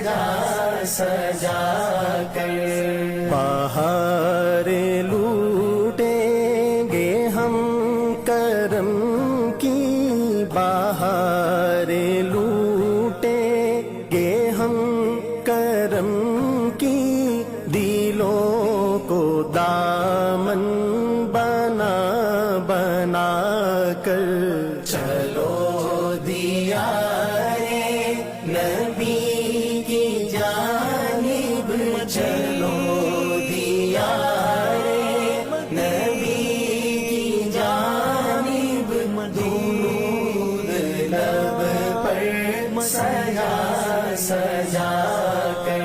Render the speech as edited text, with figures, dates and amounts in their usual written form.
سجا سجا کر بہاریں لوٹیں گے ہم کرم کی، بہاریں لوٹیں گے ہم کرم کی، دلوں کو دامن بنا بنا کر چلو دیارے نبی کی جانب، چلو دیارے نبی کی جانب، درود لب پر سجا سجا کر